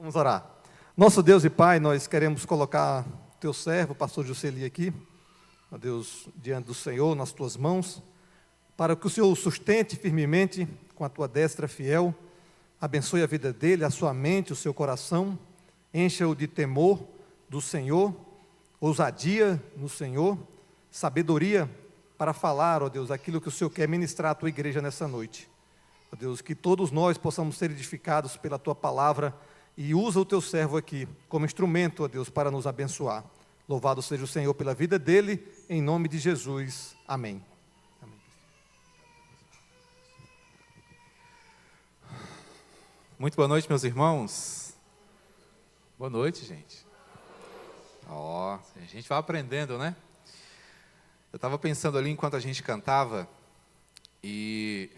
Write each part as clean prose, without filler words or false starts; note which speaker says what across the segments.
Speaker 1: Vamos orar. Nosso Deus e Pai, nós queremos colocar teu servo, o pastor Jusceli aqui, ó Deus, diante do Senhor, nas tuas mãos, para que o Senhor o sustente firmemente com a tua destra fiel, abençoe a vida dele, a sua mente, o seu coração, encha-o de temor do Senhor, ousadia no Senhor, sabedoria para falar, ó Deus, aquilo que o Senhor quer ministrar à tua igreja nessa noite. Ó Deus, que todos nós possamos ser edificados pela tua palavra e usa o teu servo aqui como instrumento, ó Deus, para nos abençoar. Louvado seja o Senhor pela vida dele, em nome de Jesus. Amém.
Speaker 2: Muito boa noite, meus irmãos. Boa noite, gente. Ó, a gente vai aprendendo, né? Eu estava pensando ali enquanto a gente cantava e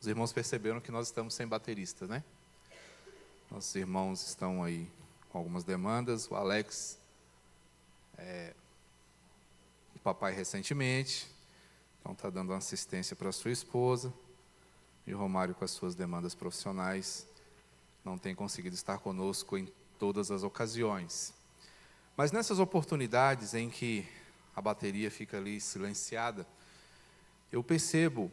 Speaker 2: os irmãos perceberam que nós estamos sem baterista, né? Nossos irmãos estão aí com algumas demandas. O Alex, o papai recentemente, então está dando uma assistência para a sua esposa. E o Romário, com as suas demandas profissionais, não tem conseguido estar conosco em todas as ocasiões. Mas nessas oportunidades em que a bateria fica ali silenciada, eu percebo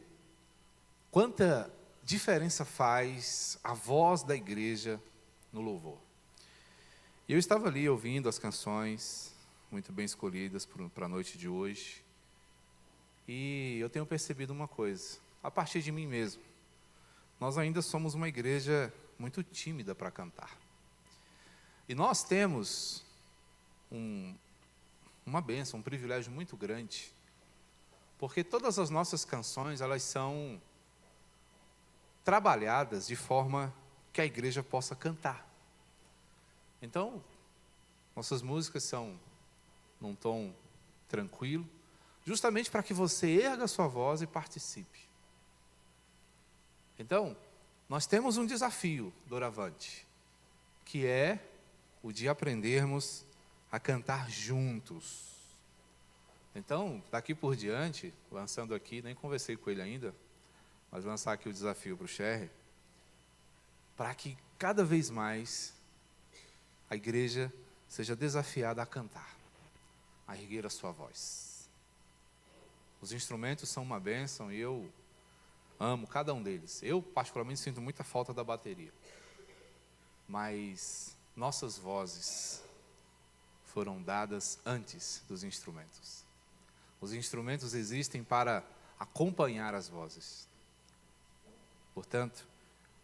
Speaker 2: quanta diferença faz a voz da igreja no louvor. E eu estava ali ouvindo as canções, muito bem escolhidas para a noite de hoje, e eu tenho percebido uma coisa, a partir de mim mesmo, nós ainda somos uma igreja muito tímida para cantar. E nós temos uma bênção, um privilégio muito grande, porque todas as nossas canções, elas são trabalhadas de forma que a igreja possa cantar. Então, nossas músicas são num tom tranquilo, justamente para que você erga a sua voz e participe. Então, nós temos um desafio, doravante, que é o de aprendermos a cantar juntos. Então, daqui por diante, lançando aqui, nem conversei com ele ainda, mas lançar aqui o desafio para o Sherry, para que cada vez mais a igreja seja desafiada a cantar, a erguer a sua voz. Os instrumentos são uma bênção e eu amo cada um deles. Eu, particularmente, sinto muita falta da bateria. Mas nossas vozes foram dadas antes dos instrumentos. Os instrumentos existem para acompanhar as vozes. Portanto,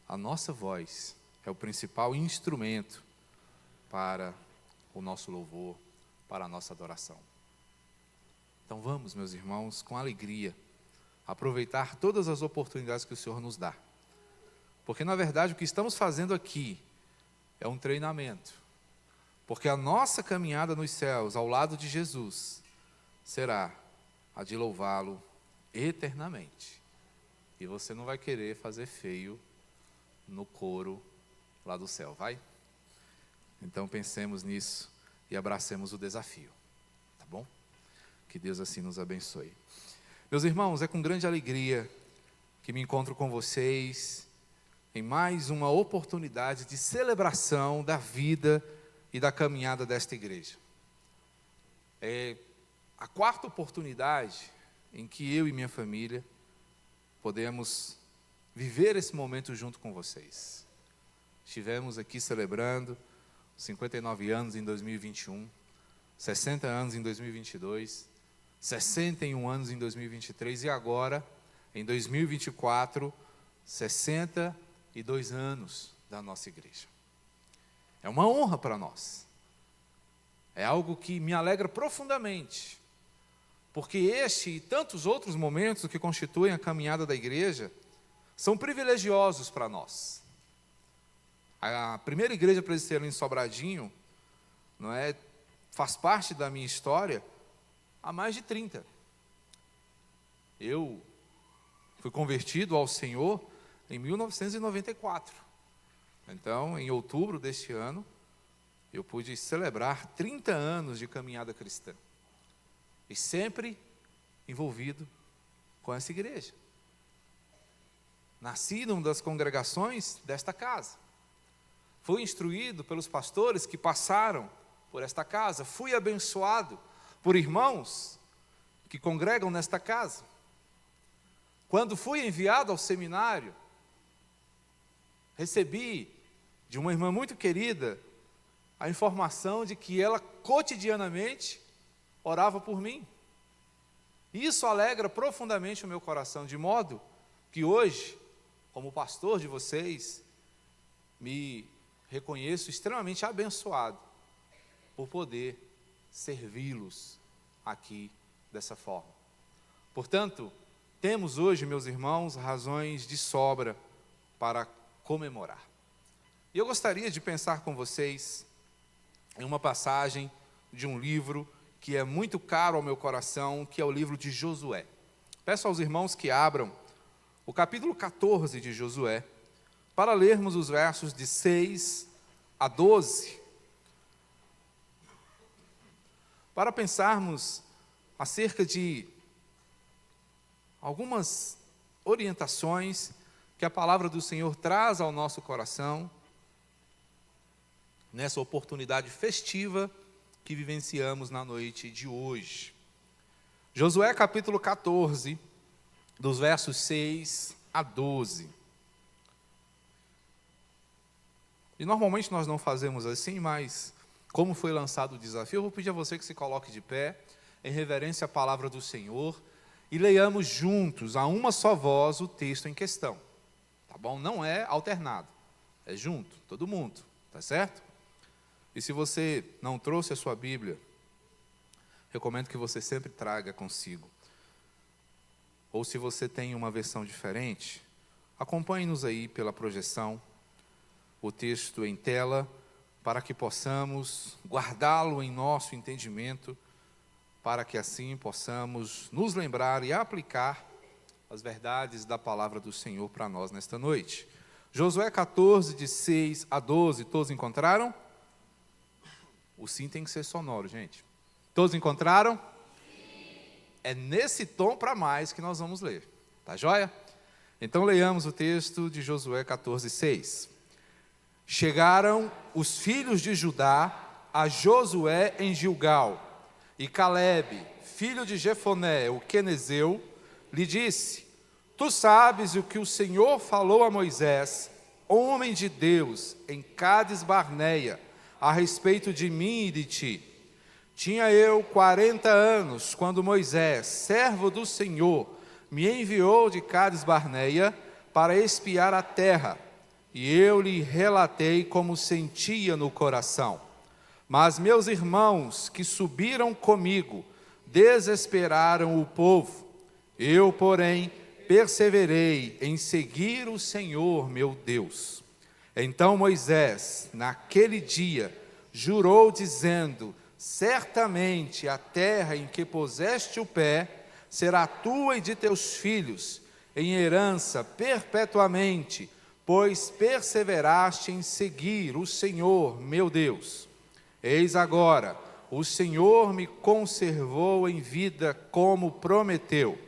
Speaker 2: a nossa voz é o principal instrumento para o nosso louvor, para a nossa adoração. Então vamos, meus irmãos, com alegria, aproveitar todas as oportunidades que o Senhor nos dá. Porque, na verdade, o que estamos fazendo aqui é um treinamento. Porque a nossa caminhada nos céus, ao lado de Jesus, será a de louvá-lo eternamente. E você não vai querer fazer feio no coro lá do céu, vai? Então pensemos nisso e abracemos o desafio, tá bom? Que Deus assim nos abençoe. Meus irmãos, é com grande alegria que me encontro com vocês em mais uma oportunidade de celebração da vida e da caminhada desta igreja. É a quarta oportunidade em que eu e minha família podemos viver esse momento junto com vocês. Estivemos aqui celebrando 59 anos em 2021, 60 anos em 2022, 61 anos em 2023 e agora, em 2024, 62 anos da nossa igreja. É uma honra para nós. É algo que me alegra profundamente, porque este e tantos outros momentos que constituem a caminhada da igreja são privilegiosos para nós. A primeira igreja presbiteriana em Sobradinho, faz parte da minha história há mais de 30. Eu fui convertido ao Senhor em 1994. Então, em outubro deste ano, eu pude celebrar 30 anos de caminhada cristã. E sempre envolvido com essa igreja. Nasci numa das congregações desta casa. fui instruído pelos pastores que passaram por esta casa, fui abençoado por irmãos que congregam nesta casa. Quando fui enviado ao seminário, recebi de uma irmã muito querida a informação de que ela cotidianamente orava por mim. Isso alegra profundamente o meu coração, de modo que hoje, como pastor de vocês, me reconheço extremamente abençoado por poder servi-los aqui dessa forma. Portanto, temos hoje, meus irmãos, razões de sobra para comemorar. E eu gostaria de pensar com vocês em uma passagem de um livro que é muito caro ao meu coração, que é o livro de Josué. Peço aos irmãos que abram o capítulo 14 de Josué, para lermos os versos de 6 a 12, para pensarmos acerca de algumas orientações que a palavra do Senhor traz ao nosso coração, nessa oportunidade festiva que vivenciamos na noite de hoje. Josué capítulo 14, dos versos 6 a 12. E normalmente nós não fazemos assim, mas como foi lançado o desafio, eu vou pedir a você que se coloque de pé, em reverência à palavra do Senhor, e leiamos juntos, a uma só voz, o texto em questão. Tá bom? Não é alternado, é junto, todo mundo, tá certo? E se você não trouxe a sua Bíblia, recomendo que você sempre traga consigo. Ou se você tem uma versão diferente, acompanhe-nos aí pela projeção, o texto em tela, para que possamos guardá-lo em nosso entendimento, para que assim possamos nos lembrar e aplicar as verdades da palavra do Senhor para nós nesta noite. Josué 14, de 6 a 12, todos encontraram? O sim tem que ser sonoro, gente. Todos encontraram? Sim. É nesse tom para mais que nós vamos ler. Tá joia? Então leiamos o texto de Josué 14, 6. Chegaram os filhos de Judá a Josué em Gilgal, e Calebe, filho de Jefoné, o quenezeu, lhe disse: Tu sabes o que o Senhor falou a Moisés, homem de Deus, em Cades Barneia, a respeito de mim e de ti. Tinha eu 40 anos, quando Moisés, servo do Senhor, me enviou de Cades Barneia para espiar a terra, e eu lhe relatei como sentia no coração. Mas meus irmãos que subiram comigo desesperaram o povo. Eu, porém, perseverei em seguir o Senhor meu Deus. Então Moisés, naquele dia, jurou dizendo: Certamente a terra em que puseste o pé será tua e de teus filhos, em herança perpetuamente, pois perseveraste em seguir o Senhor meu Deus. Eis agora, o Senhor me conservou em vida como prometeu.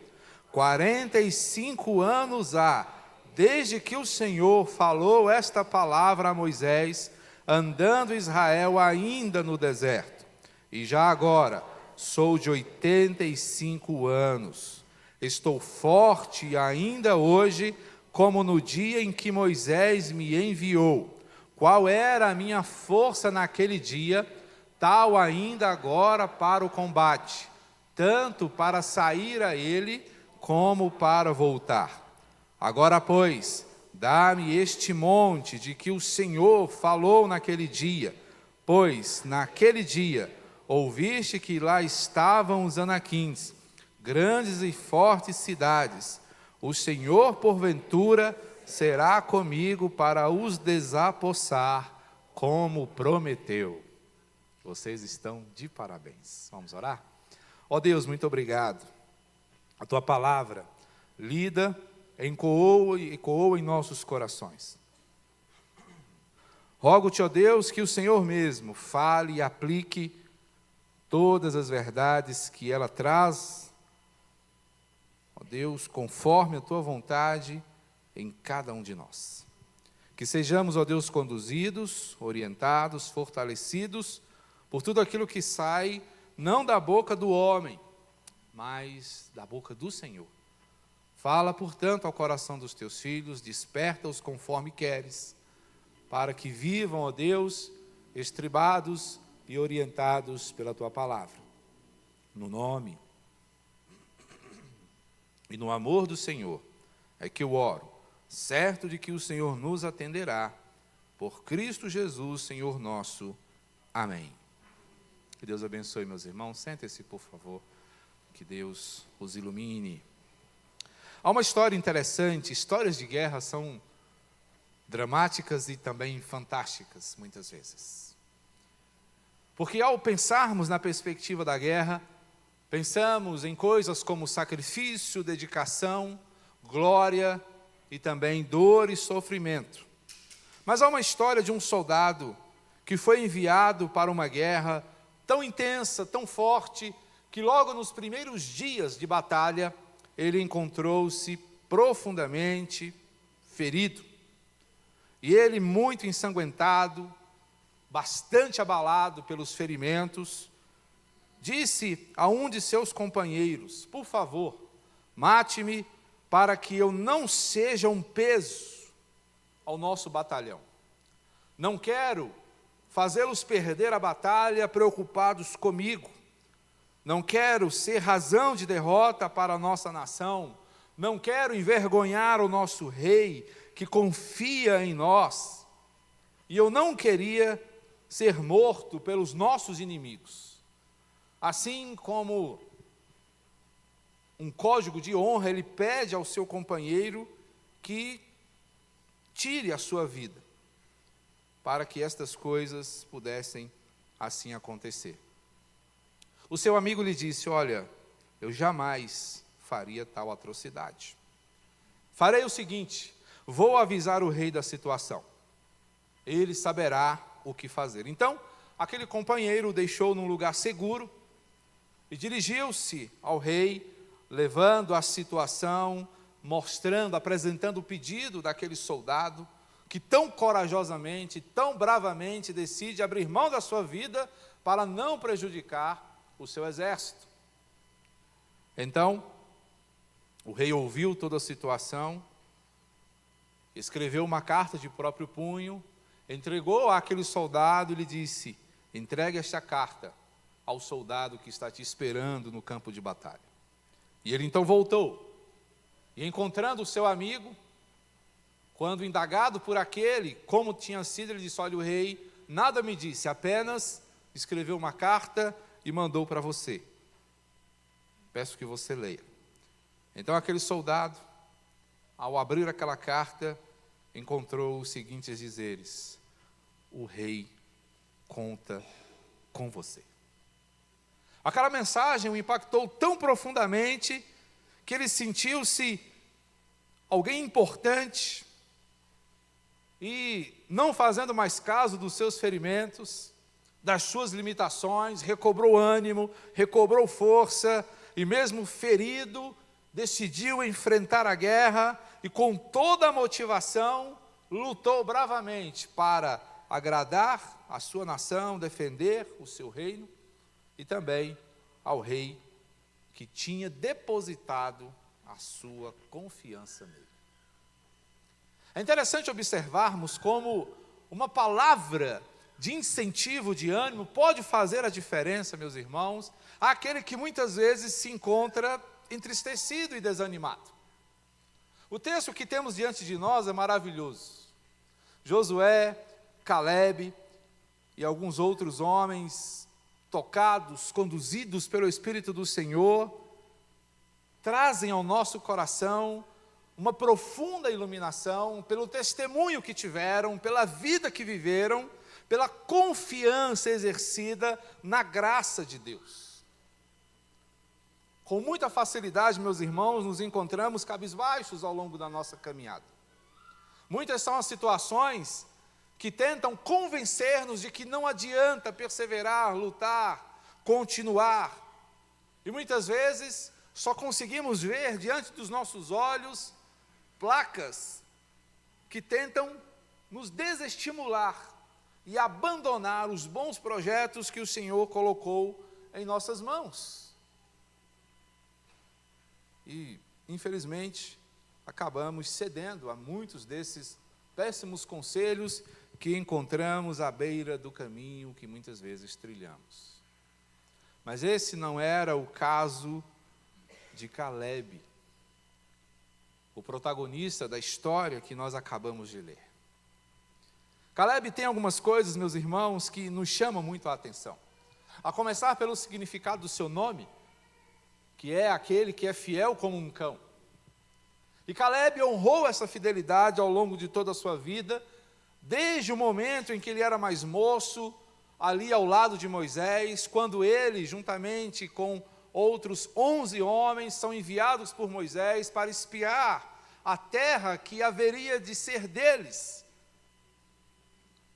Speaker 2: 45 anos há, desde que o Senhor falou esta palavra a Moisés, andando Israel ainda no deserto. E já agora, sou de 85 anos. Estou forte ainda hoje, como no dia em que Moisés me enviou. Qual era a minha força naquele dia, tal ainda agora para o combate, tanto para sair a ele, como para voltar. Agora, pois, dá-me este monte de que o Senhor falou naquele dia, pois, naquele dia, ouviste que lá estavam os anaquins, grandes e fortes cidades. O Senhor, porventura, será comigo para os desapossar, como prometeu. Vocês estão de parabéns. Vamos orar? Ó Deus, muito obrigado. A Tua palavra, lida, ecoou em nossos corações. Rogo-te, ó Deus, que o Senhor mesmo fale e aplique todas as verdades que ela traz, ó Deus, conforme a Tua vontade, em cada um de nós. Que sejamos, ó Deus, conduzidos, orientados, fortalecidos por tudo aquilo que sai, não da boca do homem, mas da boca do Senhor. Fala, portanto, ao coração dos teus filhos, desperta-os conforme queres, para que vivam, ó Deus, estribados e orientados pela tua palavra. No nome e no amor do Senhor é que eu oro, certo de que o Senhor nos atenderá, por Cristo Jesus, Senhor nosso. Amém. Que Deus abençoe, meus irmãos. Sentem-se, por favor. Que Deus os ilumine. Há uma história interessante. Histórias de guerra são dramáticas e também fantásticas, muitas vezes. Porque ao pensarmos na perspectiva da guerra, pensamos em coisas como sacrifício, dedicação, glória e também dor e sofrimento. Mas há uma história de um soldado que foi enviado para uma guerra tão intensa, tão forte, que logo nos primeiros dias de batalha, ele encontrou-se profundamente ferido. E ele, muito ensanguentado, bastante abalado pelos ferimentos, disse a um de seus companheiros: por favor, mate-me para que eu não seja um peso ao nosso batalhão. Não quero fazê-los perder a batalha preocupados comigo. Não quero ser razão de derrota para a nossa nação. Não quero envergonhar o nosso rei, que confia em nós. E eu não queria ser morto pelos nossos inimigos. Assim como um código de honra, ele pede ao seu companheiro que tire a sua vida, para que estas coisas pudessem assim acontecer. O seu amigo lhe disse: olha, eu jamais faria tal atrocidade. Farei o seguinte, vou avisar o rei da situação. Ele saberá o que fazer. Então, aquele companheiro o deixou num lugar seguro e dirigiu-se ao rei, levando a situação, mostrando, apresentando o pedido daquele soldado que tão corajosamente, tão bravamente decide abrir mão da sua vida para não prejudicar o seu exército. Então, o rei ouviu toda a situação, escreveu uma carta de próprio punho, entregou àquele soldado e lhe disse: entregue esta carta ao soldado que está te esperando no campo de batalha. E ele então voltou, e encontrando o seu amigo, quando indagado por aquele como tinha sido, ele disse: olha, o rei nada me disse, apenas escreveu uma carta e mandou para você. Peço que você leia. Então aquele soldado, ao abrir aquela carta, encontrou os seguintes dizeres: o rei conta com você. Aquela mensagem o impactou tão profundamente que ele sentiu-se alguém importante e, não fazendo mais caso dos seus ferimentos, das suas limitações, recobrou ânimo, recobrou força e, mesmo ferido, decidiu enfrentar a guerra e, com toda a motivação, lutou bravamente para agradar a sua nação, defender o seu reino e também ao rei que tinha depositado a sua confiança nele. É interessante observarmos como uma palavra de incentivo, de ânimo, pode fazer a diferença, meus irmãos, àquele que muitas vezes se encontra entristecido e desanimado. O texto que temos diante de nós é maravilhoso. Josué, Calebe e alguns outros homens tocados, conduzidos pelo Espírito do Senhor, trazem ao nosso coração uma profunda iluminação pelo testemunho que tiveram, pela vida que viveram, pela confiança exercida na graça de Deus. Com muita facilidade, meus irmãos, nos encontramos cabisbaixos ao longo da nossa caminhada. Muitas são as situações que tentam convencer-nos de que não adianta perseverar, lutar, continuar. E muitas vezes só conseguimos ver diante dos nossos olhos placas que tentam nos desestimular e abandonar os bons projetos que o Senhor colocou em nossas mãos. E, infelizmente, acabamos cedendo a muitos desses péssimos conselhos que encontramos à beira do caminho que muitas vezes trilhamos. Mas esse não era o caso de Calebe, o protagonista da história que nós acabamos de ler. Calebe tem algumas coisas, meus irmãos, que nos chamam muito a atenção. A começar pelo significado do seu nome, que é aquele que é fiel como um cão. E Calebe honrou essa fidelidade ao longo de toda a sua vida, desde o momento em que ele era mais moço, ali ao lado de Moisés, quando ele, juntamente com outros 11 homens, são enviados por Moisés para espiar a terra que haveria de ser deles.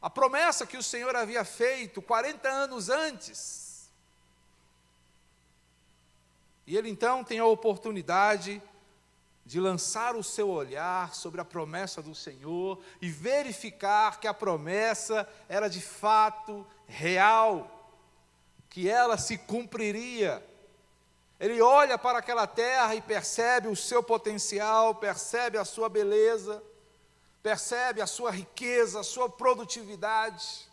Speaker 2: A promessa que o Senhor havia feito 40 anos antes. E ele então tem a oportunidade de lançar o seu olhar sobre a promessa do Senhor e verificar que a promessa era de fato real, que ela se cumpriria. Ele olha para aquela terra e percebe o seu potencial, percebe a sua beleza, percebe a sua riqueza, a sua produtividade.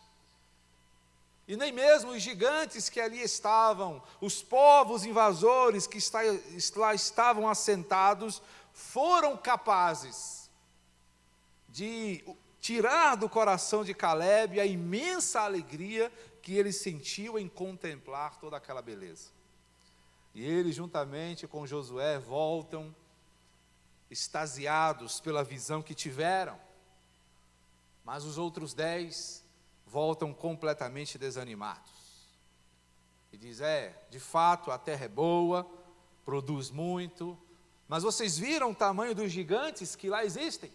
Speaker 2: E nem mesmo os gigantes que ali estavam, os povos invasores que lá estavam assentados, foram capazes de tirar do coração de Calebe a imensa alegria que ele sentiu em contemplar toda aquela beleza. E ele, juntamente com Josué, voltam extasiados pela visão que tiveram, mas os outros 10 voltam completamente desanimados. E diz, de fato a terra é boa, produz muito, mas vocês viram o tamanho dos gigantes que lá existem?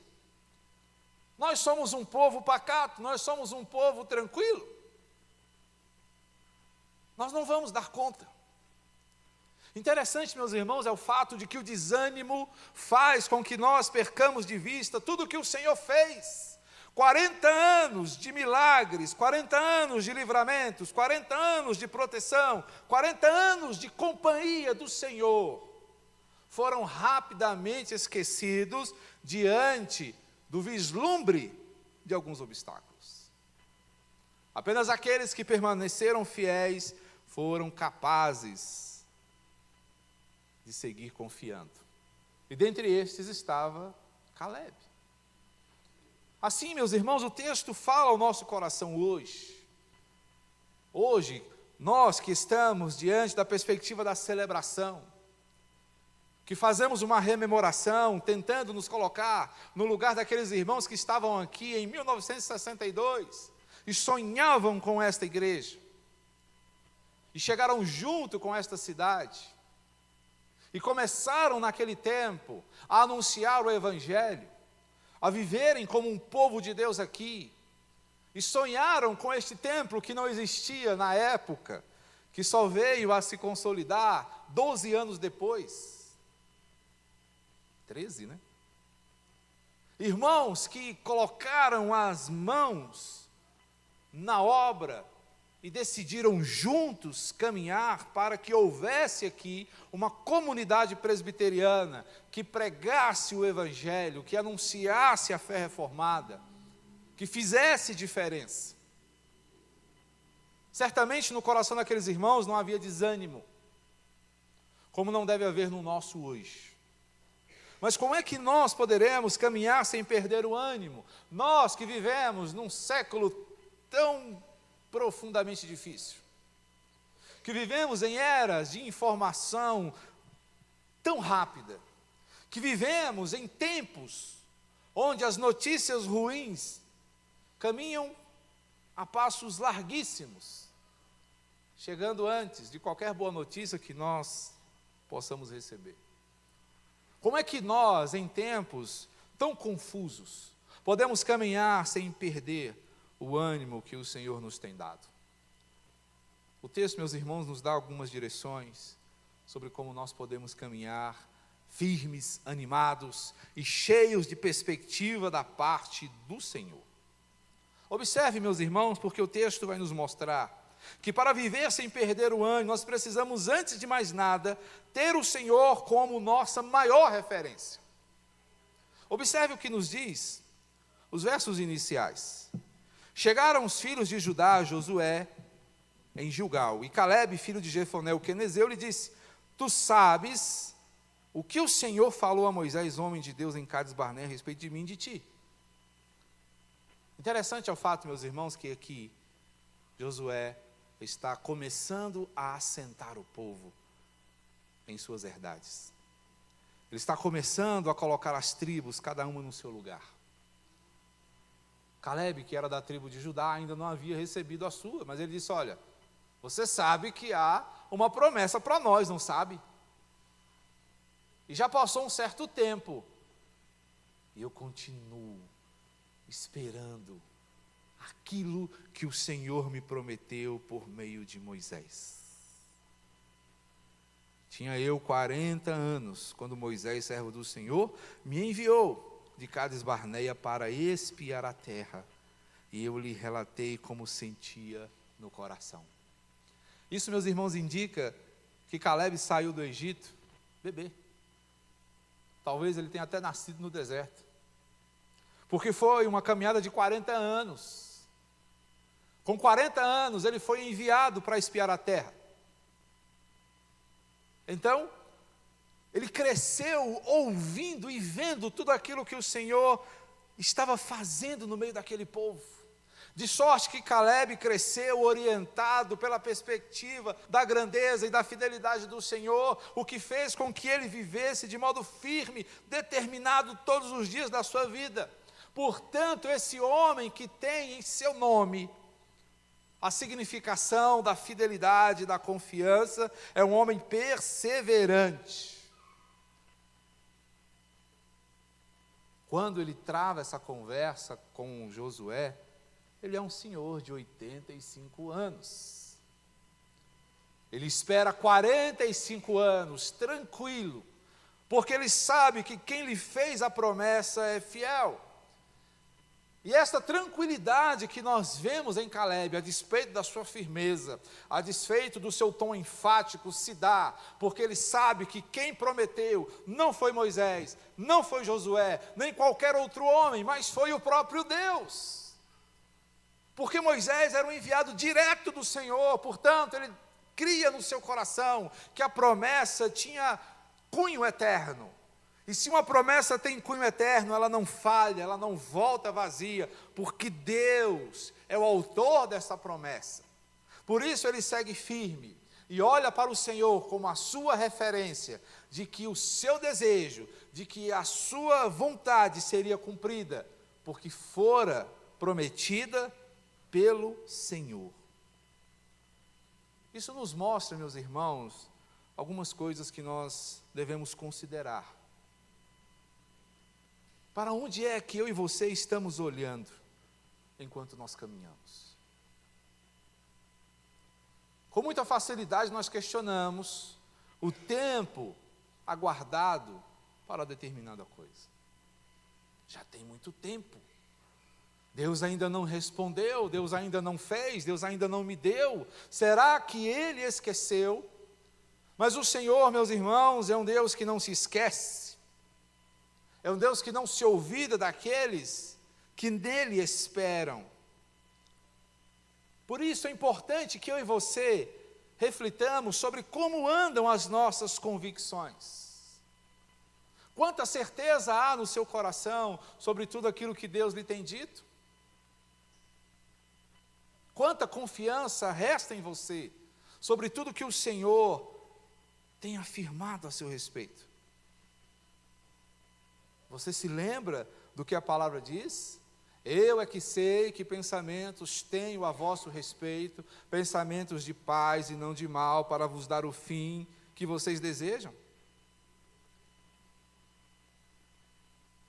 Speaker 2: Nós somos um povo pacato, nós somos um povo tranquilo. Nós não vamos dar conta. Interessante, meus irmãos, é o fato de que o desânimo faz com que nós percamos de vista tudo o que o Senhor fez. 40 anos de milagres, 40 anos de livramentos, 40 anos de proteção, 40 anos de companhia do Senhor, foram rapidamente esquecidos diante do vislumbre de alguns obstáculos. Apenas aqueles que permaneceram fiéis foram capazes de seguir confiando. E dentre estes estava Calebe. Assim, meus irmãos, o texto fala ao nosso coração hoje. Hoje, nós que estamos diante da perspectiva da celebração, que fazemos uma rememoração, tentando nos colocar no lugar daqueles irmãos que estavam aqui em 1962 e sonhavam com esta igreja, e chegaram junto com esta cidade, e começaram naquele tempo a anunciar o Evangelho, a viverem como um povo de Deus aqui, e sonharam com este templo que não existia na época, que só veio a se consolidar 12 anos depois. 13, né? Irmãos que colocaram as mãos na obra e decidiram juntos caminhar para que houvesse aqui uma comunidade presbiteriana que pregasse o Evangelho, que anunciasse a fé reformada, que fizesse diferença. Certamente no coração daqueles irmãos não havia desânimo, como não deve haver no nosso hoje. Mas como é que nós poderemos caminhar sem perder o ânimo? Nós que vivemos num século tão profundamente difícil, que vivemos em eras de informação tão rápida, que vivemos em tempos onde as notícias ruins caminham a passos larguíssimos, chegando antes de qualquer boa notícia que nós possamos receber. Como é que nós, em tempos tão confusos, podemos caminhar sem perder o ânimo que o Senhor nos tem dado? O texto, meus irmãos, nos dá algumas direções sobre como nós podemos caminhar firmes, animados e cheios de perspectiva da parte do Senhor. Observe, meus irmãos, porque o texto vai nos mostrar que para viver sem perder o ânimo, nós precisamos, antes de mais nada, ter o Senhor como nossa maior referência. Observe o que nos diz os versos iniciais. Chegaram os filhos de Judá a Josué em Gilgal, e Calebe, filho de Jefoné, o quenezeu, lhe disse: tu sabes o que o Senhor falou a Moisés, homem de Deus, em Cades Barnea, a respeito de mim e de ti. Interessante é o fato, meus irmãos, que aqui Josué está começando a assentar o povo em suas herdades. Ele está começando a colocar as tribos, cada uma no seu lugar. Calebe, que era da tribo de Judá, ainda não havia recebido a sua, mas ele disse: olha, você sabe que há uma promessa para nós, não sabe? E já passou um certo tempo, e eu continuo esperando aquilo que o Senhor me prometeu por meio de Moisés. Tinha eu 40 anos, quando Moisés, servo do Senhor, me enviou de Cades Barnea para espiar a terra, e eu lhe relatei como sentia no coração. Isso, meus irmãos, indica que Calebe saiu do Egito bebê. Talvez ele tenha até nascido no deserto, porque foi uma caminhada de 40 anos. Com 40 anos ele foi enviado para espiar a terra. Então, ele cresceu ouvindo e vendo tudo aquilo que o Senhor estava fazendo no meio daquele povo. De sorte que Calebe cresceu orientado pela perspectiva da grandeza e da fidelidade do Senhor, o que fez com que ele vivesse de modo firme, determinado todos os dias da sua vida. Portanto, esse homem que tem em seu nome a significação da fidelidade, da confiança, é um homem perseverante. Quando ele trava essa conversa com Josué, ele é um senhor de 85 anos. Ele espera 45 anos, tranquilo, porque ele sabe que quem lhe fez a promessa é fiel. E esta tranquilidade que nós vemos em Calebe, a despeito da sua firmeza, a despeito do seu tom enfático, se dá porque ele sabe que quem prometeu não foi Moisés, não foi Josué, nem qualquer outro homem, mas foi o próprio Deus. Porque Moisés era um enviado direto do Senhor, portanto, ele cria no seu coração que a promessa tinha cunho eterno. E se uma promessa tem cunho eterno, ela não falha, ela não volta vazia, porque Deus é o autor dessa promessa. Por isso ele segue firme e olha para o Senhor como a sua referência, de que o seu desejo, de que a sua vontade seria cumprida, porque fora prometida pelo Senhor. Isso nos mostra, meus irmãos, algumas coisas que nós devemos considerar. Para onde é que eu e você estamos olhando enquanto nós caminhamos? Com muita facilidade nós questionamos o tempo aguardado para determinada coisa. Já tem muito tempo. Deus ainda não respondeu, Deus ainda não fez, Deus ainda não me deu. Será que Ele esqueceu? Mas o Senhor, meus irmãos, é um Deus que não se esquece. É um Deus que não se olvida daqueles que nele esperam. Por isso é importante que eu e você reflitamos sobre como andam as nossas convicções. Quanta certeza há no seu coração sobre tudo aquilo que Deus lhe tem dito? Quanta confiança resta em você sobre tudo que o Senhor tem afirmado a seu respeito? Você se lembra do que a palavra diz? Eu é que sei que pensamentos tenho a vosso respeito, pensamentos de paz e não de mal, para vos dar o fim que vocês desejam.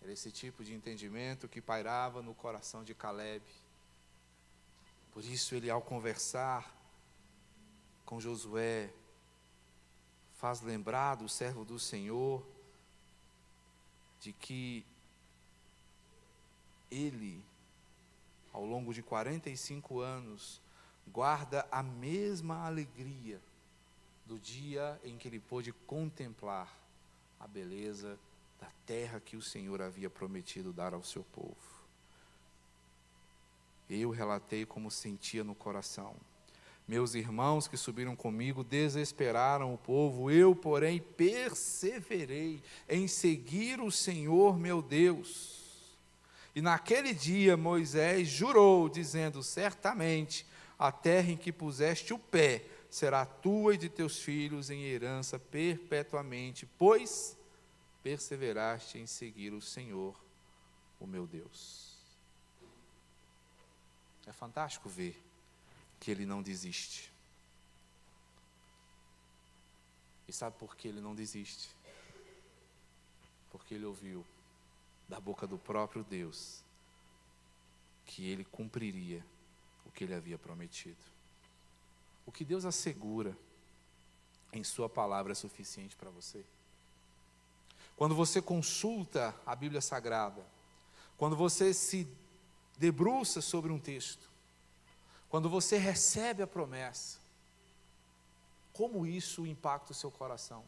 Speaker 2: Era esse tipo de entendimento que pairava no coração de Calebe. Por isso ele, ao conversar com Josué, faz lembrar do servo do Senhor, de que ele, ao longo de 45 anos, guarda a mesma alegria do dia em que ele pôde contemplar a beleza da terra que o Senhor havia prometido dar ao seu povo. Eu relatei como sentia no coração. Meus irmãos que subiram comigo desesperaram o povo, eu, porém, perseverei em seguir o Senhor meu Deus. E naquele dia Moisés jurou, dizendo: certamente a terra em que puseste o pé será tua e de teus filhos em herança perpetuamente, pois perseveraste em seguir o Senhor, o meu Deus. É fantástico ver que ele não desiste. E sabe por que ele não desiste? Porque ele ouviu da boca do próprio Deus que ele cumpriria o que ele havia prometido. O que Deus assegura em sua palavra é suficiente para você. Quando você consulta a Bíblia Sagrada, quando você se debruça sobre um texto, quando você recebe a promessa, como isso impacta o seu coração?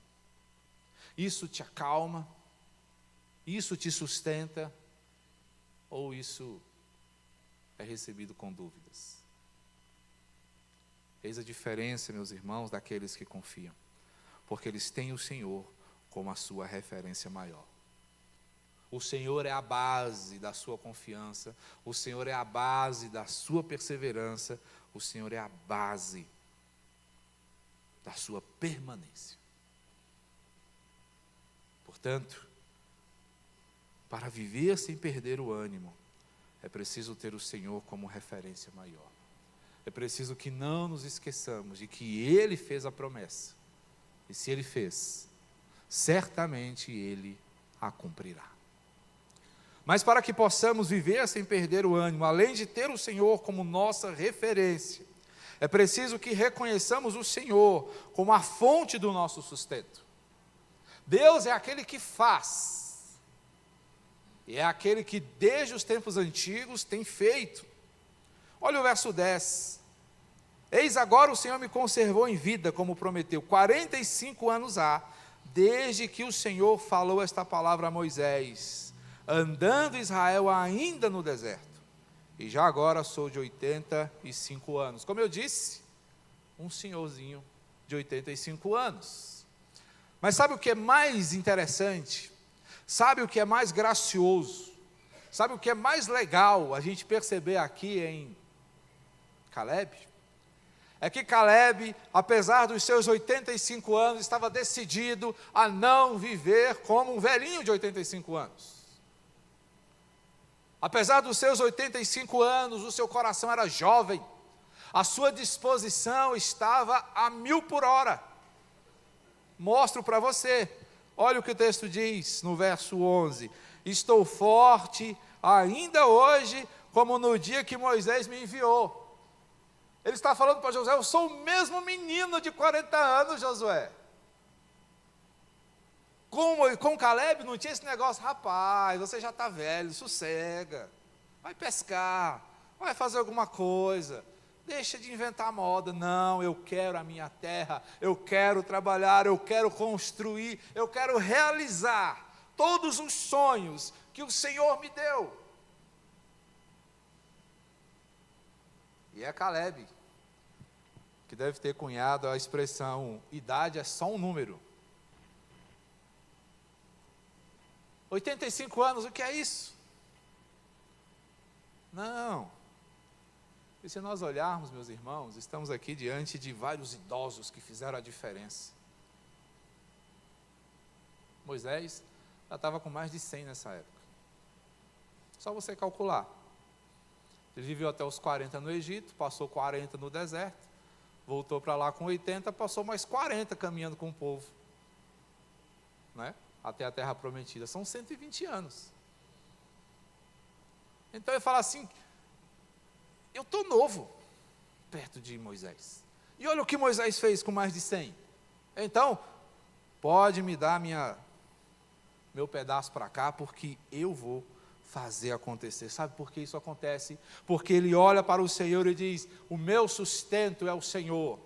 Speaker 2: Isso te acalma? Isso te sustenta? Ou isso é recebido com dúvidas? Eis a diferença, meus irmãos, daqueles que confiam, porque eles têm o Senhor como a sua referência maior. O Senhor é a base da sua confiança, o Senhor é a base da sua perseverança, o Senhor é a base da sua permanência. Portanto, para viver sem perder o ânimo, é preciso ter o Senhor como referência maior. É preciso que não nos esqueçamos de que Ele fez a promessa. E se Ele fez, certamente Ele a cumprirá. Mas para que possamos viver sem perder o ânimo, além de ter o Senhor como nossa referência, é preciso que reconheçamos o Senhor como a fonte do nosso sustento. Deus é aquele que faz, e é aquele que desde os tempos antigos tem feito. Olha o verso 10. Eis agora o Senhor me conservou em vida, como prometeu. 45 anos há, desde que o Senhor falou esta palavra a Moisés, andando Israel ainda no deserto. E já agora sou de 85 anos. Como eu disse, um senhorzinho de 85 anos. Mas sabe o que é mais interessante? Sabe o que é mais gracioso? Sabe o que é mais legal a gente perceber aqui em Caleb? É que Caleb, apesar dos seus 85 anos, estava decidido a não viver como um velhinho de 85 anos. Apesar dos seus 85 anos, o seu coração era jovem, a sua disposição estava a 1000 por hora. Mostro para você, olha o que o texto diz no verso 11: estou forte ainda hoje, como no dia que Moisés me enviou. Ele está falando para Josué: eu sou o mesmo menino de 40 anos, Josué. Com Caleb não tinha esse negócio: rapaz, você já está velho, sossega, vai pescar, vai fazer alguma coisa, deixa de inventar moda. Não, eu quero a minha terra, eu quero trabalhar, eu quero construir, eu quero realizar todos os sonhos que o Senhor me deu. E é Caleb que deve ter cunhado a expressão: idade é só um número. 85 anos, o que é isso? Não. E se nós olharmos, meus irmãos, estamos aqui diante de vários idosos que fizeram a diferença. Moisés já estava com mais de 100 nessa época. Só você calcular. Ele viveu até os 40 no Egito, passou 40 no deserto, voltou para lá com 80, passou mais 40 caminhando com o povo, né? Até a terra prometida. São 120 anos. Então ele fala assim: eu estou novo perto de Moisés. E olha o que Moisés fez com mais de 100. Então, pode me dar meu pedaço para cá, porque eu vou fazer acontecer. Sabe por que isso acontece? Porque ele olha para o Senhor e diz: o meu sustento é o Senhor.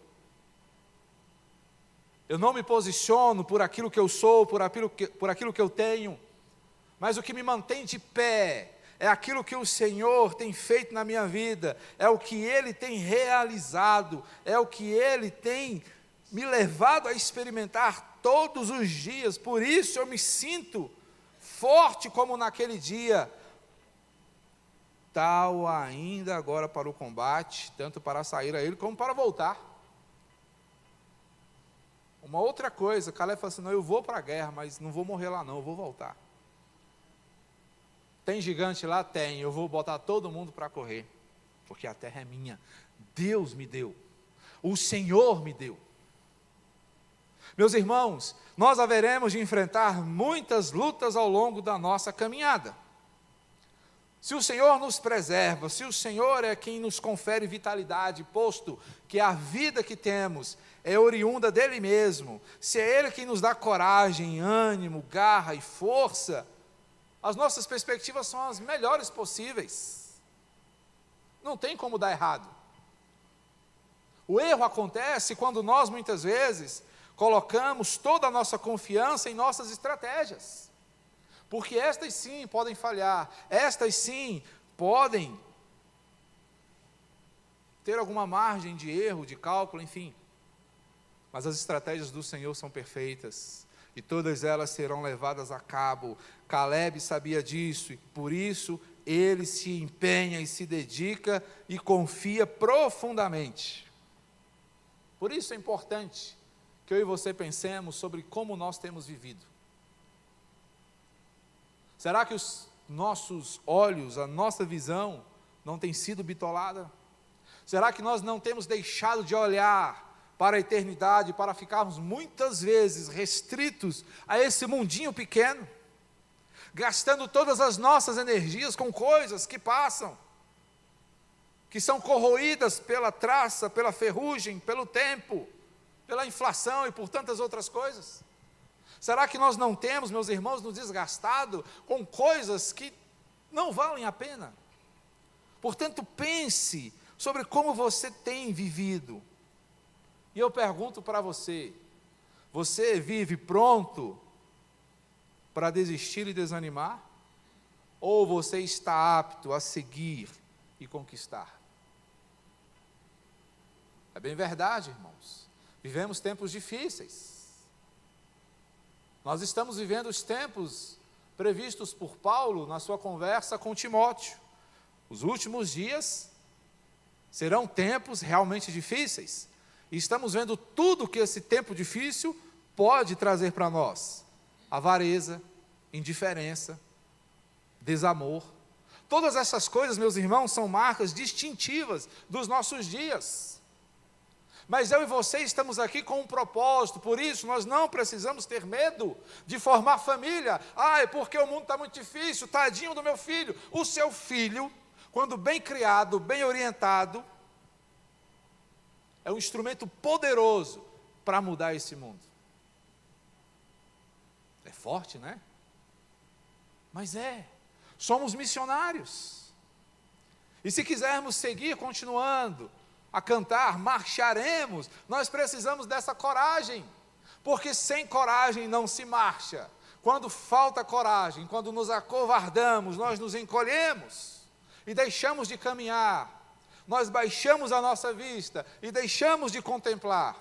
Speaker 2: Eu não me posiciono por aquilo que eu sou, por aquilo que eu tenho, mas o que me mantém de pé é aquilo que o Senhor tem feito na minha vida, é o que Ele tem realizado, é o que Ele tem me levado a experimentar todos os dias. Por isso eu me sinto forte como naquele dia, tal ainda agora para o combate, tanto para sair a ele como para voltar. Uma outra coisa, Caleb falou assim: não, eu vou para a guerra, mas não vou morrer lá não, eu vou voltar. Tem gigante lá? Tem, eu vou botar todo mundo para correr, porque a terra é minha, Deus me deu, o Senhor me deu. Meus irmãos, nós haveremos de enfrentar muitas lutas ao longo da nossa caminhada. Se o Senhor nos preserva, se o Senhor é quem nos confere vitalidade, posto que a vida que temos é oriunda dEle mesmo, se é Ele quem nos dá coragem, ânimo, garra e força, as nossas perspectivas são as melhores possíveis. Não tem como dar errado. O erro acontece quando nós, muitas vezes, colocamos toda a nossa confiança em nossas estratégias. Porque estas sim podem falhar, estas sim podem ter alguma margem de erro, de cálculo, enfim. Mas as estratégias do Senhor são perfeitas, e todas elas serão levadas a cabo. Caleb sabia disso, e por isso ele se empenha e se dedica e confia profundamente. Por isso é importante que eu e você pensemos sobre como nós temos vivido. Será que os nossos olhos, a nossa visão, não tem sido bitolada? Será que nós não temos deixado de olhar para a eternidade, para ficarmos muitas vezes restritos a esse mundinho pequeno, gastando todas as nossas energias com coisas que passam, que são corroídas pela traça, pela ferrugem, pelo tempo, pela inflação e por tantas outras coisas? Será que nós não temos, meus irmãos, nos desgastado com coisas que não valem a pena? Portanto, pense sobre como você tem vivido. E eu pergunto para você: você vive pronto para desistir e desanimar? Ou você está apto a seguir e conquistar? É bem verdade, irmãos. Vivemos tempos difíceis. Nós estamos vivendo os tempos previstos por Paulo na sua conversa com Timóteo. Os últimos dias serão tempos realmente difíceis. E estamos vendo tudo que esse tempo difícil pode trazer para nós: avareza, indiferença, desamor. Todas essas coisas, meus irmãos, são marcas distintivas dos nossos dias. Mas eu e você estamos aqui com um propósito, por isso nós não precisamos ter medo de formar família. É porque o mundo está muito difícil, tadinho do meu filho. O seu filho, quando bem criado, bem orientado, é um instrumento poderoso para mudar esse mundo. É forte, né? Mas somos missionários. E se quisermos seguir continuando a cantar, marcharemos, nós precisamos dessa coragem, porque sem coragem não se marcha. Quando falta coragem, quando nos acovardamos, nós nos encolhemos e deixamos de caminhar, nós baixamos a nossa vista e deixamos de contemplar,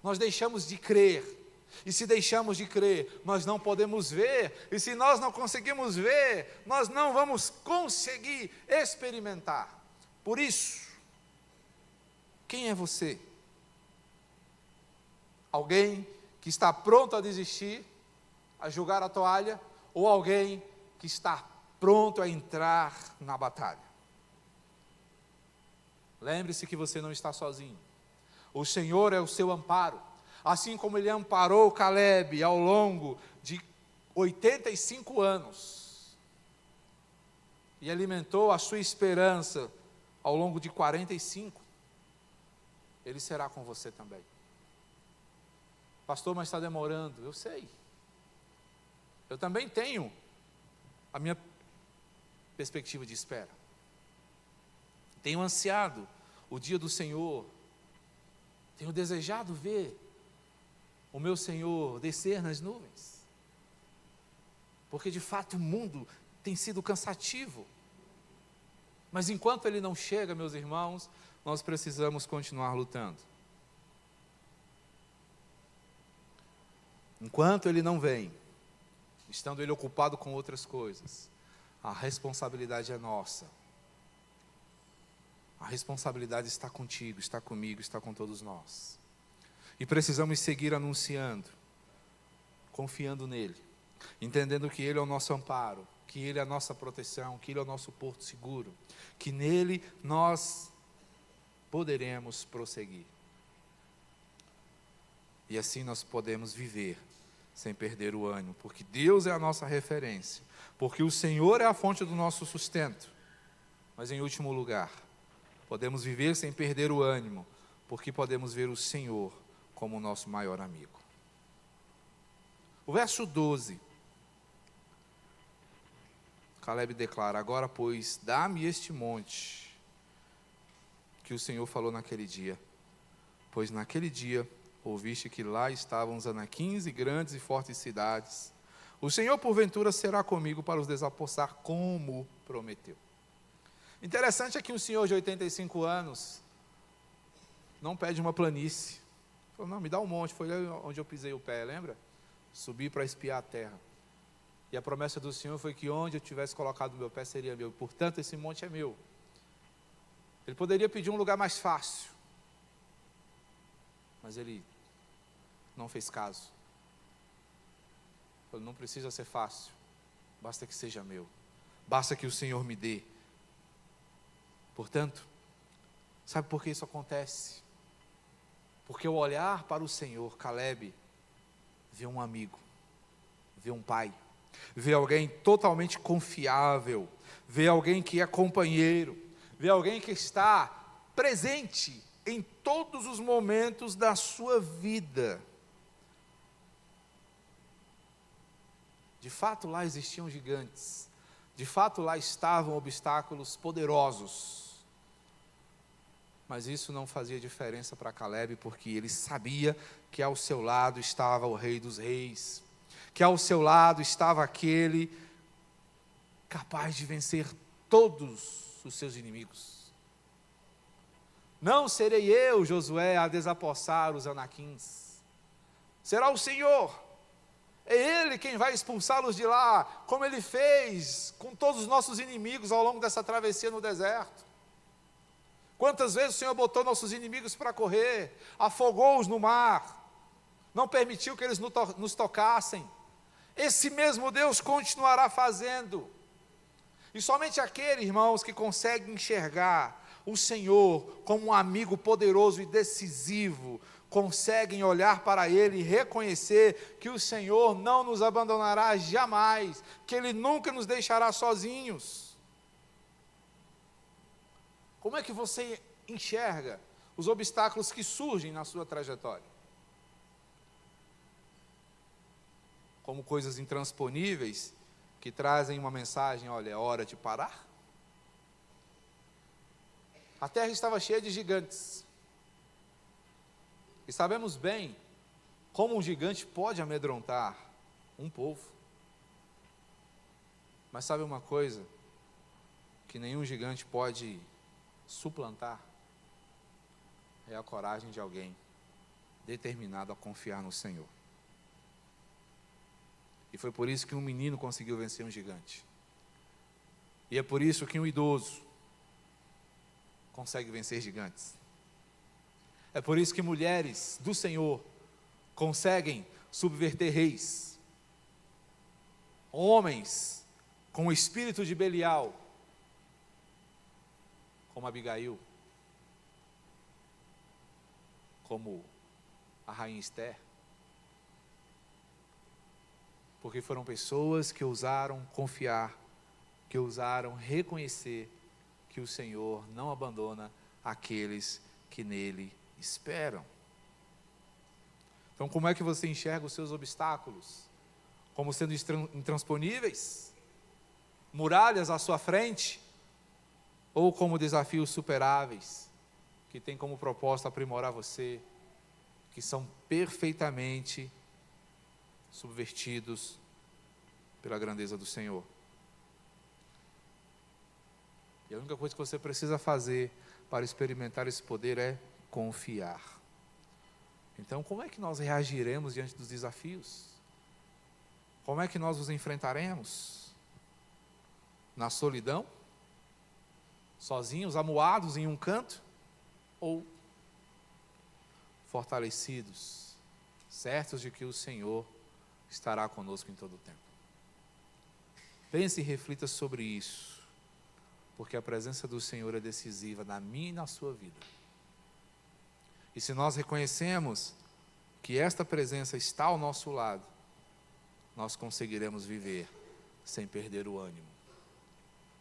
Speaker 2: nós deixamos de crer, e se deixamos de crer, nós não podemos ver, e se nós não conseguimos ver, nós não vamos conseguir experimentar. Por isso, quem é você? Alguém que está pronto a desistir, a jogar a toalha, ou alguém que está pronto a entrar na batalha? Lembre-se que você não está sozinho. O Senhor é o seu amparo. Assim como Ele amparou Caleb ao longo de 85 anos, e alimentou a sua esperança ao longo de 45, Ele será com você também. Pastor, mas está demorando. Eu sei. Eu também tenho a minha perspectiva de espera. Tenho ansiado o dia do Senhor. Tenho desejado ver o meu Senhor descer nas nuvens. Porque de fato o mundo tem sido cansativo. Mas enquanto Ele não chega, meus irmãos, nós precisamos continuar lutando. Enquanto Ele não vem, estando Ele ocupado com outras coisas, a responsabilidade é nossa. A responsabilidade está contigo, está comigo, está com todos nós. E precisamos seguir anunciando, confiando nele, entendendo que Ele é o nosso amparo, que Ele é a nossa proteção, que Ele é o nosso porto seguro, que nele nós poderemos prosseguir. E assim nós podemos viver sem perder o ânimo, porque Deus é a nossa referência, porque o Senhor é a fonte do nosso sustento. Mas em último lugar, podemos viver sem perder o ânimo, porque podemos ver o Senhor como o nosso maior amigo. O verso 12, Caleb declara: agora, pois, dá-me este monte, que o Senhor falou naquele dia, pois naquele dia ouviste que lá estavam os anaquins e grandes e fortes cidades. O Senhor, porventura, será comigo para os desapossar, como prometeu. Interessante é que um senhor de 85 anos não pede uma planície. Falou: não, me dá um monte. Foi lá onde eu pisei o pé, lembra? Subi para espiar a terra. E a promessa do Senhor foi que onde eu tivesse colocado o meu pé seria meu. Portanto, esse monte é meu. Ele poderia pedir um lugar mais fácil, mas ele não fez caso. Falou: não precisa ser fácil, basta que seja meu, basta que o Senhor me dê. Portanto, sabe por que isso acontece? Porque ao olhar para o Senhor, Caleb vê um amigo, vê um pai, vê alguém totalmente confiável, vê alguém que é companheiro, vê alguém que está presente em todos os momentos da sua vida. De fato, lá existiam gigantes. De fato, lá estavam obstáculos poderosos. Mas isso não fazia diferença para Caleb, porque ele sabia que ao seu lado estava o Rei dos Reis, que ao seu lado estava aquele capaz de vencer todos os seus inimigos. Não serei eu, Josué, a desapossar os anaquins. Será o Senhor. É Ele quem vai expulsá-los de lá, como Ele fez com todos os nossos inimigos ao longo dessa travessia no deserto. Quantas vezes o Senhor botou nossos inimigos para correr, afogou-os no mar, não permitiu que eles nos tocassem. Esse mesmo Deus continuará fazendo. E somente aquele, irmãos, que consegue enxergar o Senhor como um amigo poderoso e decisivo, conseguem olhar para Ele e reconhecer que o Senhor não nos abandonará jamais, que Ele nunca nos deixará sozinhos. Como é que você enxerga os obstáculos que surgem na sua trajetória? Como coisas intransponíveis que trazem uma mensagem: olha, é hora de parar? A terra estava cheia de gigantes. E sabemos bem como um gigante pode amedrontar um povo. Mas sabe uma coisa que nenhum gigante pode suplantar? É a coragem de alguém determinado a confiar no Senhor. E foi por isso que um menino conseguiu vencer um gigante. E é por isso que um idoso consegue vencer gigantes. É por isso que mulheres do Senhor conseguem subverter reis. Homens com o espírito de Belial, como Abigail, como a rainha Esther, porque foram pessoas que ousaram confiar, que ousaram reconhecer que o Senhor não abandona aqueles que nele esperam. Então, como é que você enxerga os seus obstáculos? Como sendo intransponíveis? muralhas à sua frente, ou como desafios superáveis, que tem como propósito aprimorar você, que são perfeitamente subvertidos pela grandeza do Senhor. E a única coisa que você precisa fazer para experimentar esse poder é confiar. Então, como é que nós reagiremos diante dos desafios? Como é que nós os enfrentaremos? Na solidão? Sozinhos, amuados em um canto? Ou fortalecidos, certos de que o Senhor estará conosco em todo o tempo? Pense e reflita sobre isso, porque a presença do Senhor é decisiva na minha e na sua vida. E se nós reconhecemos que esta presença está ao nosso lado, nós conseguiremos viver sem perder o ânimo.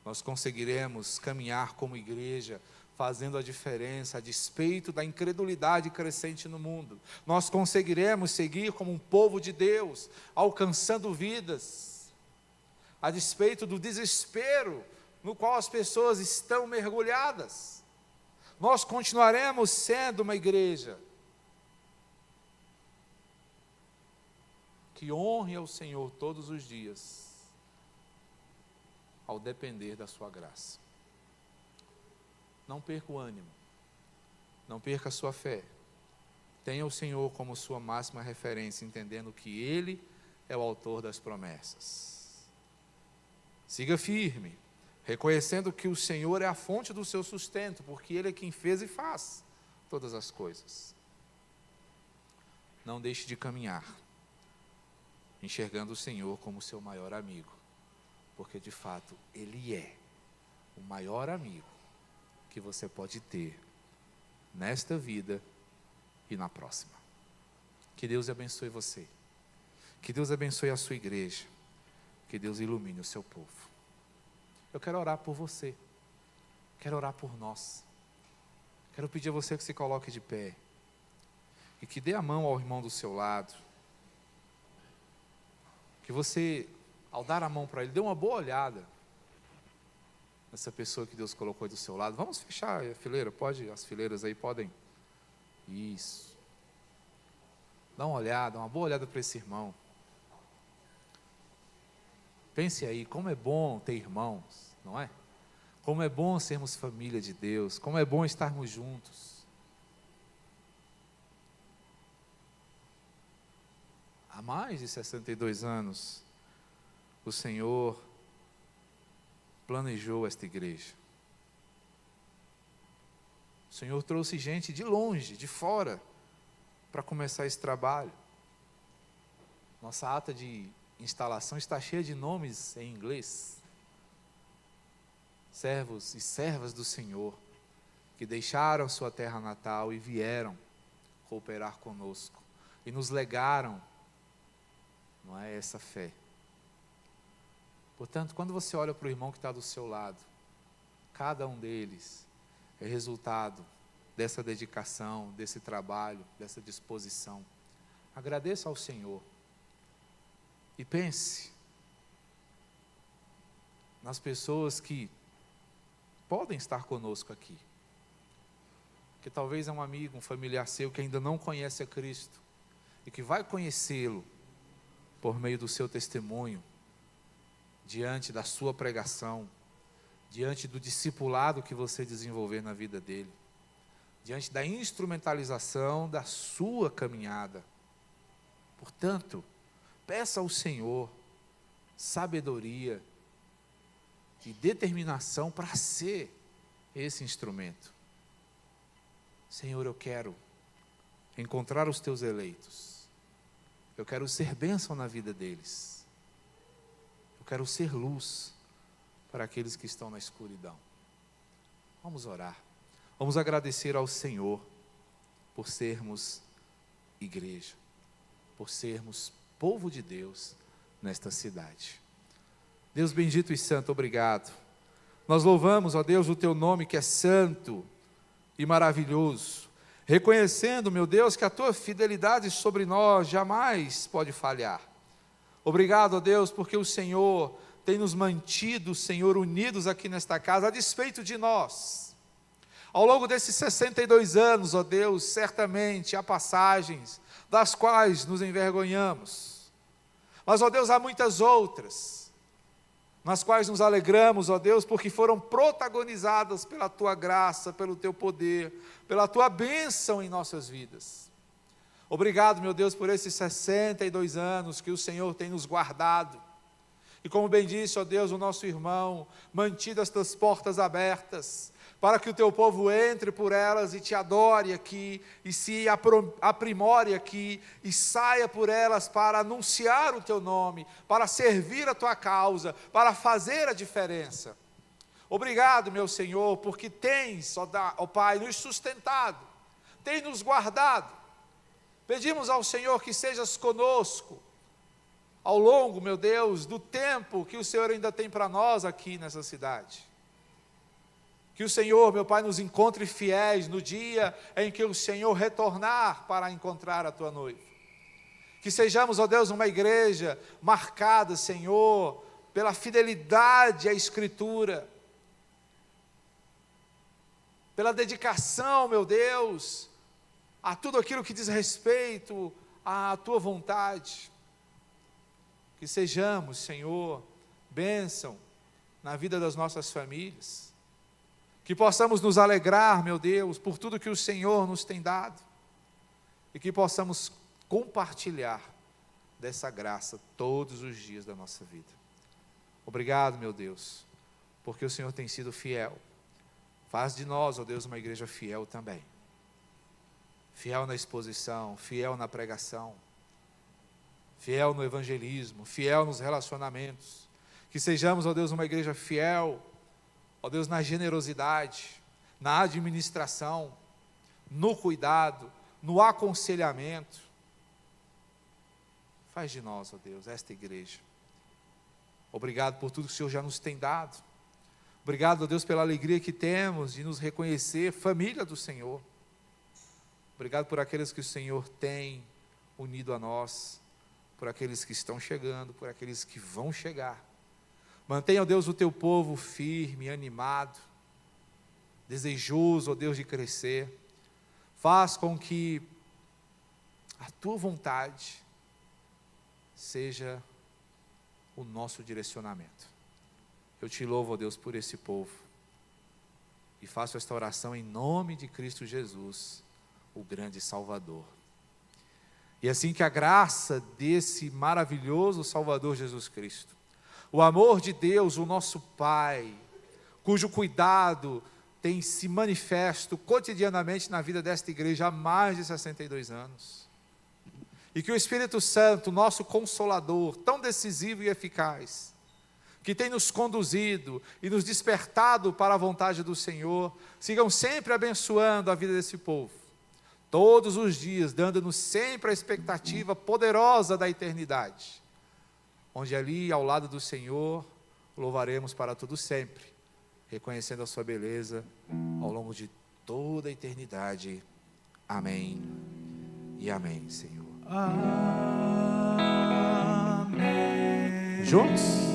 Speaker 2: Nós conseguiremos caminhar como igreja, fazendo a diferença a despeito da incredulidade crescente no mundo. Nós conseguiremos seguir como um povo de Deus, alcançando vidas, a despeito do desespero no qual as pessoas estão mergulhadas. Nós continuaremos sendo uma igreja que honre ao Senhor todos os dias, ao depender da sua graça. Não perca o ânimo, não perca a sua fé. Tenha o Senhor como sua máxima referência, entendendo que Ele é o autor das promessas. Siga firme, reconhecendo que o Senhor é a fonte do seu sustento, porque Ele é quem fez e faz todas as coisas. Não deixe de caminhar, enxergando o Senhor como seu maior amigo, porque de fato Ele é o maior amigo que você pode ter nesta vida e na próxima. Que Deus abençoe você, que Deus abençoe a sua igreja, que Deus ilumine o seu povo. Eu quero orar por você, quero orar por nós, quero pedir a você que se coloque de pé, e que dê a mão ao irmão do seu lado, que você, ao dar a mão para ele, dê uma boa olhada nessa pessoa que Deus colocou aí do seu lado. Vamos fechar a fileira, pode? As fileiras aí podem? Isso. Dá uma olhada, uma boa olhada para esse irmão. Pense aí, como é bom ter irmãos, não é? Como é bom sermos família de Deus, como é bom estarmos juntos. Há mais de 62 anos, o Senhor planejou esta igreja. O Senhor trouxe gente de longe, de fora, para começar esse trabalho. Nossa ata de instalação está cheia de nomes em inglês. Servos e servas do Senhor, que deixaram sua terra natal e vieram cooperar conosco, e nos legaram, não é, essa fé. Portanto, quando você olha para o irmão que está do seu lado, cada um deles é resultado dessa dedicação, desse trabalho, dessa disposição. Agradeça ao Senhor e pense nas pessoas que podem estar conosco aqui, que talvez é um amigo, um familiar seu que ainda não conhece a Cristo e que vai conhecê-lo por meio do seu testemunho, diante da sua pregação, diante do discipulado que você desenvolver na vida dele, diante da instrumentalização da sua caminhada. Portanto, peça ao Senhor sabedoria e determinação para ser esse instrumento. Senhor, eu quero encontrar os teus eleitos, eu quero ser bênção na vida deles, eu quero ser luz para aqueles que estão na escuridão. Vamos orar, vamos agradecer ao Senhor por sermos igreja, por sermos povo de Deus nesta cidade. Deus bendito e santo, obrigado. Nós louvamos, ó Deus, o teu nome que é santo e maravilhoso, reconhecendo, meu Deus, que a tua fidelidade sobre nós jamais pode falhar. Obrigado, ó Deus, porque o Senhor tem nos mantido, Senhor, unidos aqui nesta casa, a despeito de nós. Ao longo desses 62 anos, ó Deus, certamente há passagens das quais nos envergonhamos. Mas, ó Deus, há muitas outras, nas quais nos alegramos, ó Deus, porque foram protagonizadas pela Tua graça, pelo Teu poder, pela Tua bênção em nossas vidas. Obrigado, meu Deus, por esses 62 anos que o Senhor tem nos guardado. E como bem disse, ó Deus, o nosso irmão, mantido estas portas abertas, para que o Teu povo entre por elas e Te adore aqui, e se aprimore aqui, e saia por elas para anunciar o Teu nome, para servir a Tua causa, para fazer a diferença. Obrigado, meu Senhor, porque tens, ó Pai, nos sustentado, tens nos guardado. Pedimos ao Senhor que sejas conosco, ao longo, meu Deus, do tempo que o Senhor ainda tem para nós aqui nessa cidade. Que o Senhor, meu Pai, nos encontre fiéis no dia em que o Senhor retornar para encontrar a Tua noiva. Que sejamos, ó Deus, uma igreja marcada, Senhor, pela fidelidade à Escritura, pela dedicação, meu Deus, a tudo aquilo que diz respeito à Tua vontade. Que sejamos, Senhor, bênção na vida das nossas famílias. Que possamos nos alegrar, meu Deus, por tudo que o Senhor nos tem dado. E que possamos compartilhar dessa graça todos os dias da nossa vida. Obrigado, meu Deus, porque o Senhor tem sido fiel. Faz de nós, ó Deus, uma igreja fiel também. Fiel na exposição, fiel na pregação, fiel no evangelismo, fiel nos relacionamentos. Que sejamos, ó Deus, uma igreja fiel, ó Deus, na generosidade, na administração, no cuidado, no aconselhamento. Faz de nós, ó Deus, esta igreja. Obrigado por tudo que o Senhor já nos tem dado. Obrigado, ó Deus, pela alegria que temos de nos reconhecer família do Senhor. Obrigado por aqueles que o Senhor tem unido a nós, por aqueles que estão chegando, por aqueles que vão chegar. Mantenha, ó Deus, o Teu povo firme, animado, desejoso, ó Deus, de crescer. Faz com que a Tua vontade seja o nosso direcionamento. Eu Te louvo, ó Deus, por esse povo. E faço esta oração em nome de Cristo Jesus, o grande Salvador. E assim que a graça desse maravilhoso Salvador Jesus Cristo, o amor de Deus, o nosso Pai, cujo cuidado tem se manifesto cotidianamente na vida desta igreja há mais de 62 anos, e que o Espírito Santo, nosso Consolador, tão decisivo e eficaz, que tem nos conduzido e nos despertado para a vontade do Senhor, sigam sempre abençoando a vida desse povo, todos os dias, dando-nos sempre a expectativa poderosa da eternidade, onde ali, ao lado do Senhor, louvaremos para todo sempre, reconhecendo a sua beleza ao longo de toda a eternidade. Amém e amém, Senhor.
Speaker 3: Amém.
Speaker 2: Juntos?